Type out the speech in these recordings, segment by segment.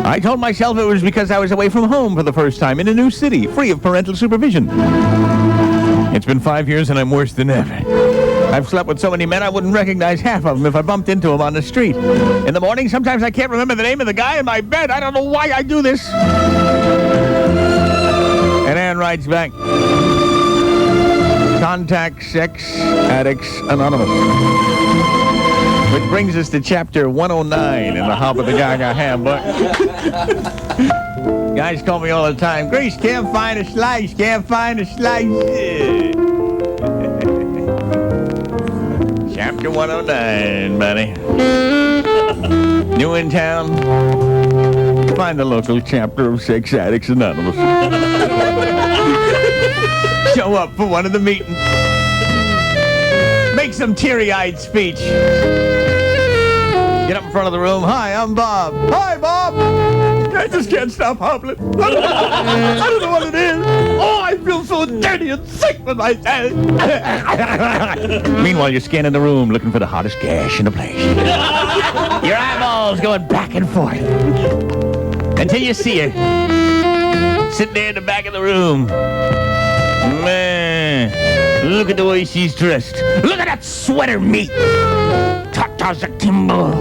I told myself it was because I was away from home for the first time in a new city, free of parental supervision. It's been 5 years and I'm worse than ever. I've slept with so many men I wouldn't recognize half of them if I bumped into them on the street. In the morning, sometimes I can't remember the name of the guy in my bed. I don't know why I do this. And Ann writes back, Contact Sex Addicts Anonymous. Which brings us to chapter 109 in the Hop of the Gaga Handbook. Guys call me all the time, Grace, can't find a slice, can't find a slice. Chapter 109, buddy. New in town, find the local chapter of Sex Addicts Anonymous. Show up for one of the meetings. Make some teary-eyed speech. Get up in front of the room. Hi, I'm Bob. Hi, Bob. I just can't stop hobbling. I don't know what it is. Oh, I feel so dirty and sick with myself. Meanwhile, you're scanning the room looking for the hottest gash in the place. Your eyeballs going back and forth until you see her sitting there in the back of the room. Man, look at the way she's dressed. Look at that sweater meat. Tatas akimbo.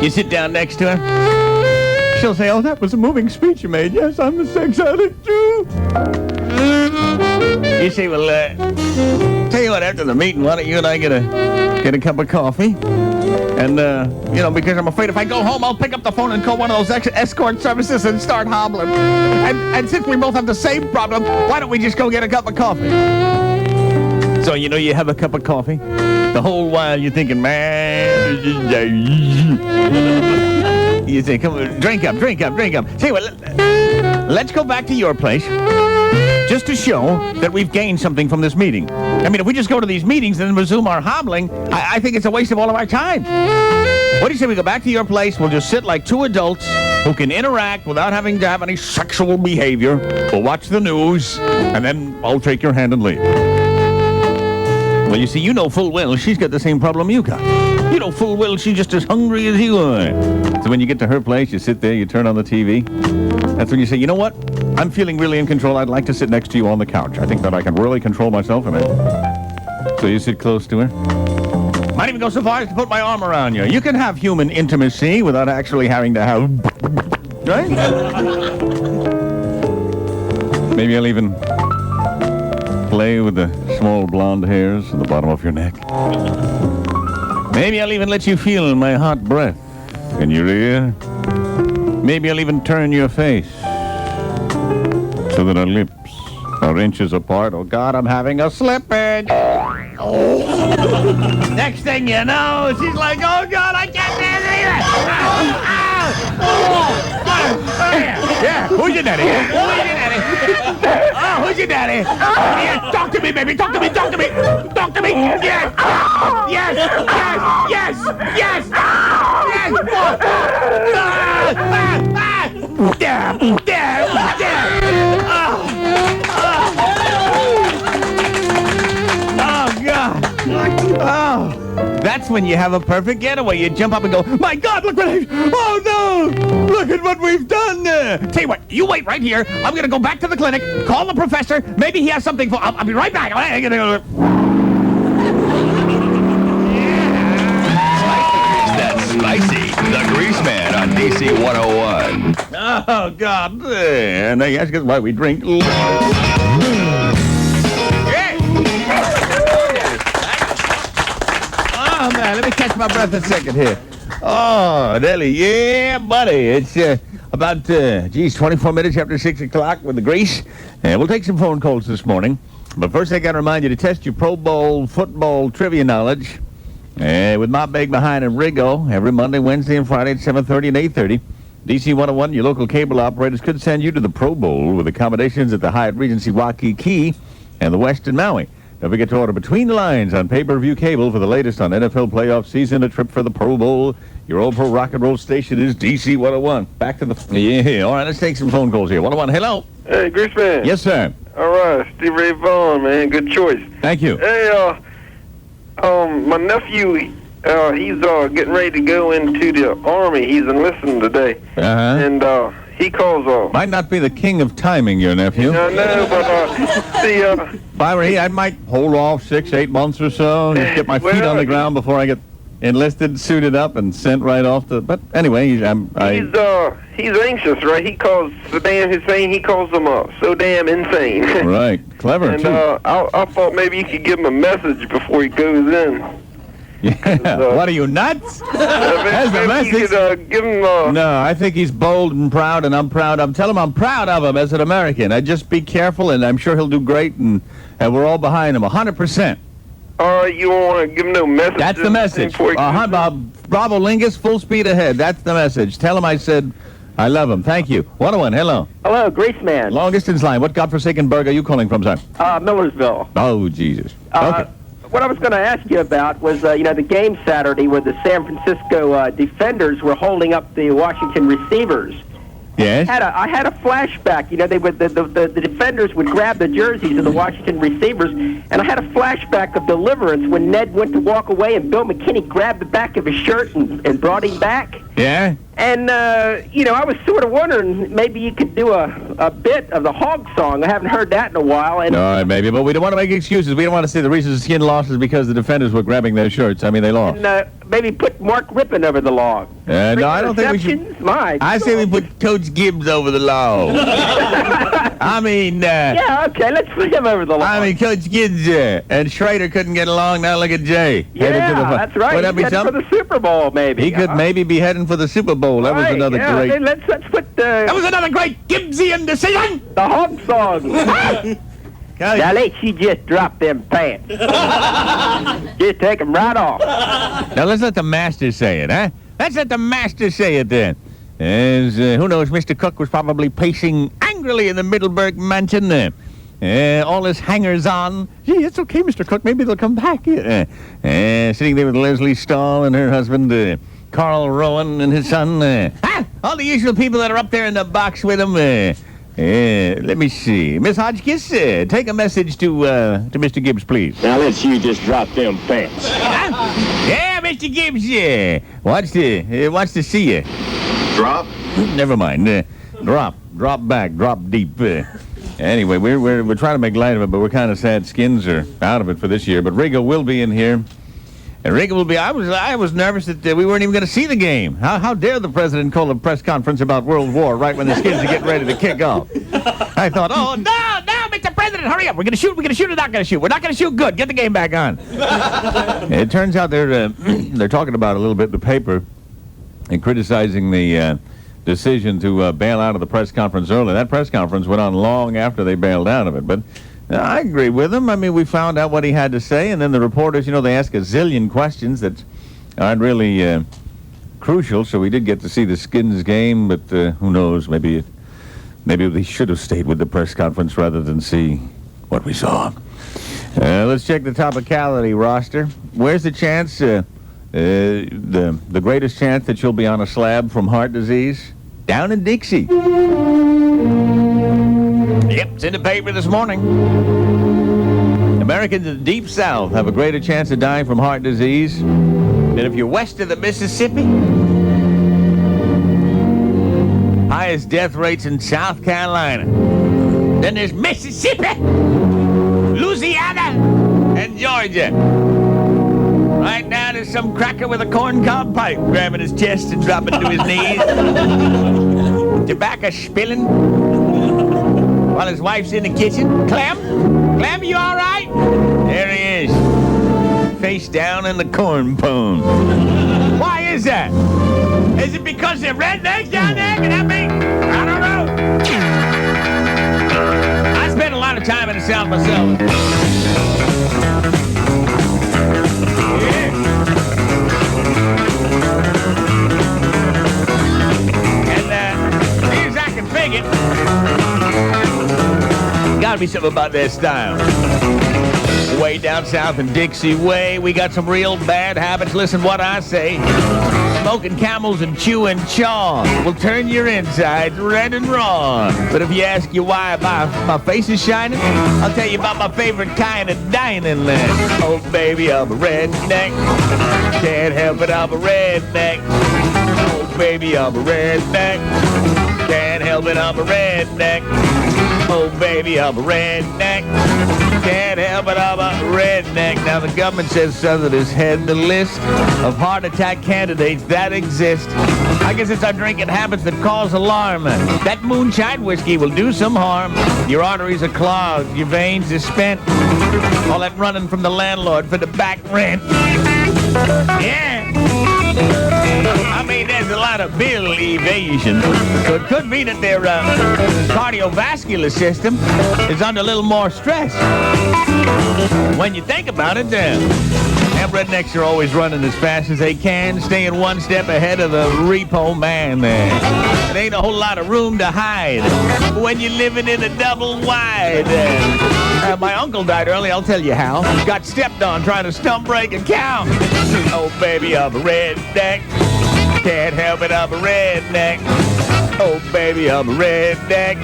You sit down next to her. She'll say, oh, that was a moving speech you made. Yes, I'm a sex addict, too. You say, well, tell you what, after the meeting, why don't you and I get a cup of coffee? And, because I'm afraid if I go home, I'll pick up the phone and call one of those escort services and start hobbling. And since we both have the same problem, why don't we just go get a cup of coffee? So, you have a cup of coffee. The whole while you're thinking, man, you say, come on, drink up. Say, well, let's go back to your place just to show that we've gained something from this meeting. I mean, if we just go to these meetings and then resume our hobbling, I think it's a waste of all of our time. What do you say we go back to your place? We'll just sit like two adults who can interact without having to have any sexual behavior. We'll watch the news, and then I'll take your hand and leave. Well, you see, you know full well she's got the same problem you got. You know full well she's just as hungry as you are. So when you get to her place, you sit there, you turn on the TV. That's when you say, you know what? I'm feeling really in control. I'd like to sit next to you on the couch. I think that I can really control myself a minute. So you sit close to her. Might even go so far as to put my arm around you. You can have human intimacy without actually having to have... Right? Maybe I'll even play with the small blonde hairs on the bottom of your neck. Maybe I'll even let you feel my hot breath in your ear. Maybe I'll even turn your face so that our lips are inches apart. Oh, God, I'm having a slippage. Next thing you know, she's like, oh, God, I can't Yeah, who's your daddy? Oh, who's your daddy? Yeah, talk to me, baby. Talk to me. Yes. Oh, God. Oh, that's when you have a perfect getaway. You jump up and go, my God, look what oh, no. Look at what we've done. Tell you what, you wait right here. I'm going to go back to the clinic, call the professor. Maybe he has something for... I'll be right back. That's Spicy, the Grease Man on DC 101. Oh, God. And they ask us why we drink. Oh, man, let me catch my breath a second here. Oh, Nelly, yeah, buddy. It's about, 24 minutes after 6 o'clock with the Grease. We'll take some phone calls this morning. But first, I got to remind you to test your Pro Bowl football trivia knowledge with my bag behind in Rigo every Monday, Wednesday, and Friday at 7:30 and 8:30. DC 101, your local cable operators could send you to the Pro Bowl with accommodations at the Hyatt Regency Waikiki and the Westin Maui. Don't forget to order Between the Lines on pay-per-view cable for the latest on NFL playoff season, a trip for the Pro Bowl. Your old pro rock and roll station is DC 101. Back to the... Yeah, all right, let's take some phone calls here. 101, hello. Hey, Grease Man. Yes, sir. All right, Steve Ray Vaughan, man. Good choice. Thank you. Hey, my nephew, He's getting ready to go into the Army. He's enlisting today. Uh-huh. And he calls... Might not be the king of timing, your nephew. I know, but see... If I were he, I might hold off 6-8 months or so and just get my feet on the ground before I get enlisted, suited up, and sent right off to... But anyway, he's anxious, right? He calls Saddam Hussein, he calls him so damn insane. Right. Clever, and, too. I thought maybe you could give him a message before he goes in. Yeah. What are you, nuts? That's the message. You could give him... No, I think he's bold and proud, and I'm proud. Tell him I'm proud of him as an American. Just be careful, and I'm sure he'll do great, and we're all behind him, 100%. You want to give him no message? That's the message. Bravo Lingus, full speed ahead. That's the message. Tell him I said I love him. Thank you. 101, hello. Hello, Greaseman. Long distance line. What godforsaken burg are you calling from, sir? Millersville. Oh, Jesus. Okay. What I was going to ask you about was, the game Saturday where the San Francisco defenders were holding up the Washington receivers. Yes? I had a flashback. They would the defenders would grab the jerseys of the Washington receivers, and I had a flashback of Deliverance when Ned went to walk away and Bill McKinney grabbed the back of his shirt and brought him back. Yeah? And, I was sort of wondering, maybe you could do a bit of the Hog Song. I haven't heard that in a while. And all right, maybe, but we don't want to make excuses. We don't want to say the reason the skin lost is because the defenders were grabbing their shirts. I mean, they lost. And, maybe put Mark Rippon over the log. No, I don't think we should. I say we put Coach Gibbs over the log. I mean... yeah, okay, let's put him over the log. I mean, Coach Gibbs and Schrader couldn't get along. Now look at Jay. Yeah, that's right. Would that be He's something? heading for the Super Bowl, maybe. He could maybe be heading for the Super Bowl. That was another great... Okay, let's put That was another great Gibbsian decision! the Hog Song. Now let she just drop them pants. Just take them right off. Now let's let the master say it, huh? Let's let the master say it then. As, who knows, Mr. Cook was probably pacing angrily in the Middleburg mansion there. All his hangers-on. Gee, it's okay, Mr. Cook. Maybe they'll come back. Sitting there with Leslie Stahl and her husband, Carl Rowan and his son. All the usual people that are up there in the box with him. Let me see. Miss Hodgkiss, take a message to Mr. Gibbs, please. Now let's you just drop them pants. Yeah, Mr. Gibbs, wants to see you. Drop? Never mind. Drop back, drop deep. Anyway, we're trying to make light of it, but we're kind of sad. Skins are out of it for this year. But Riga will be in here. And Riga will be... I was nervous that we weren't even going to see the game. How dare the president call a press conference about World War right when the Skins are getting ready to kick off? I thought, oh, no, Mr. President, hurry up. We're going to shoot or not going to shoot? We're not going to shoot. Good. Get the game back on. It turns out they're talking about a little bit in the paper and criticizing the decision to bail out of the press conference early. That press conference went on long after they bailed out of it, but... I agree with him. I mean, we found out what he had to say, and then the reporters, they ask a zillion questions that aren't really crucial, so we did get to see the Skins game, but who knows, maybe they should have stayed with the press conference rather than see what we saw. Let's check the topicality roster. Where's the chance, the greatest chance that you'll be on a slab from heart disease? Down in Dixie. Yep, it's in the paper this morning. Americans in the Deep South have a greater chance of dying from heart disease than if you're west of the Mississippi. Highest death rates in South Carolina. Then there's Mississippi, Louisiana, and Georgia. Right now there's some cracker with a corncob pipe grabbing his chest and dropping to his knees. Tobacco spilling. While his wife's in the kitchen. Clem, you all right? There he is. Face down in the corn pone. Why is that? Is it because they're rednecks down there? Can that be? I don't know. I spent a lot of time in the South myself. Yeah. And near as I can figure, gotta be something about their style. The way way down south in Dixie Way, we got some real bad habits. Listen what I say. Smoking Camels and chewing chaw will turn your insides red and raw. But if you ask you why my face is shining, I'll tell you about my favorite kind of dining. Oh, baby, I'm a redneck. Can't help it, I'm a redneck. Oh, baby, I'm a redneck. Can't help it, I'm a redneck. Oh, baby, I'm a redneck. Can't help it, I'm a redneck. Now, the government says Southerners head the list of heart attack candidates that exist. I guess it's our drinking habits that cause alarm. That moonshine whiskey will do some harm. Your arteries are clogged, your veins are spent. All that running from the landlord for the back rent. Yeah. I mean, there's a lot of bill evasion. So it could be that their cardiovascular system is under a little more stress. When you think about it, them rednecks are always running as fast as they can, staying one step ahead of the repo man there. There ain't a whole lot of room to hide when you're living in a double wide. My uncle died early, I'll tell you how. Got stepped on trying to stump break and count. Oh, baby, I'm a redneck. Can't help it, I'm a redneck. Oh, baby, I'm a redneck.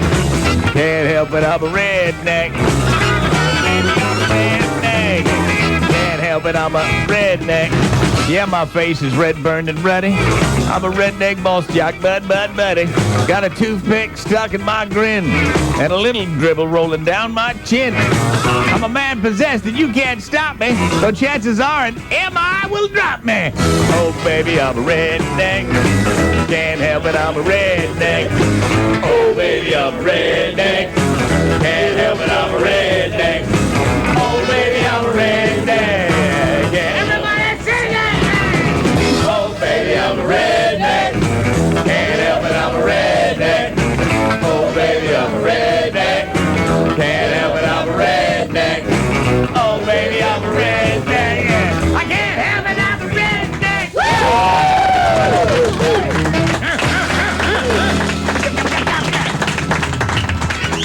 Can't help it, I'm a redneck. Redneck. Can't help it, I'm a redneck. Yeah, my face is red, burned, and ruddy. I'm a redneck boss jock, buddy. Got a toothpick stuck in my grin and a little dribble rolling down my chin. I'm a man possessed and you can't stop me, so chances are an MI will drop me. Oh, baby, I'm a redneck. Can't help it, I'm a redneck. Oh, baby, I'm a redneck. Can't help it, I'm a redneck. Oh, baby, I'm a redneck. Yeah, everybody sing it! Oh, baby, I'm a redneck. Can't help it, I'm a redneck. Oh, baby, I'm a redneck. Can't help it, I'm a redneck. Oh, baby, I'm a redneck. Yeah. I can't help it, I'm a redneck.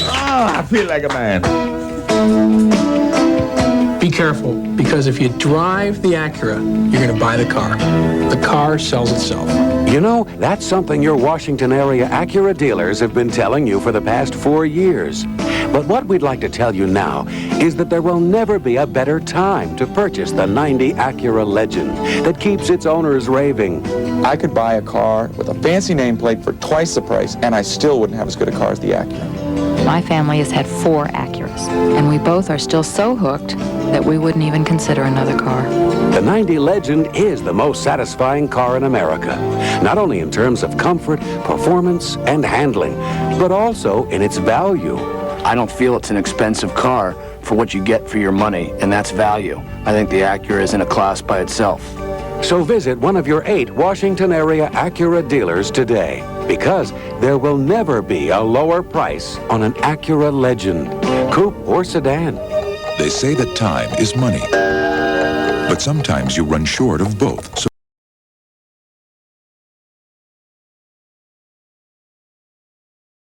Oh, I feel like a man. Be careful, because if you drive the Acura, you're going to buy the car. The car sells itself. You know, that's something your Washington area Acura dealers have been telling you for the past 4 years. But what we'd like to tell you now is that there will never be a better time to purchase the 90 Acura Legend that keeps its owners raving. I could buy a car with a fancy nameplate for twice the price, and I still wouldn't have as good a car as the Acura. My family has had 4 Acuras, and we both are still so hooked that we wouldn't even consider another car. The 90 Legend is the most satisfying car in America, not only in terms of comfort, performance, and handling, but also in its value. I don't feel it's an expensive car for what you get for your money, and that's value. I think the Acura is in a class by itself. So visit one of your 8 Washington area Acura dealers today, because there will never be a lower price on an Acura Legend, coupe or sedan. They say that time is money, but sometimes you run short of both. So